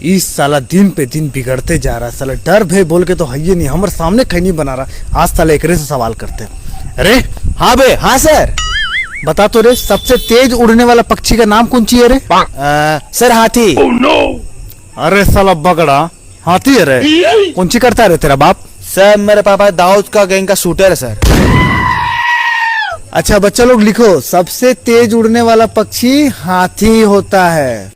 इस साला दिन पे दिन बिगड़ते जा रहा है साला। डर भय बोल के तो है ही नहीं, हमारे सामने कहीं नहीं बना रहा। आज साला एकरे से सवाल करते। अरे हाँ बे, हाँ सर, बता तो रे, सबसे तेज उड़ने वाला पक्षी का नाम कौन सी है रे? सर हाथी। अरे साला बगड़ा, हाथी है रे? कौन सी करता है रे तेरा बाप? सर मेरे पापा दाऊद का गैंग का शूटर है सर। अच्छा बच्चा लोग लिखो, सबसे तेज उड़ने वाला पक्षी हाथी होता है।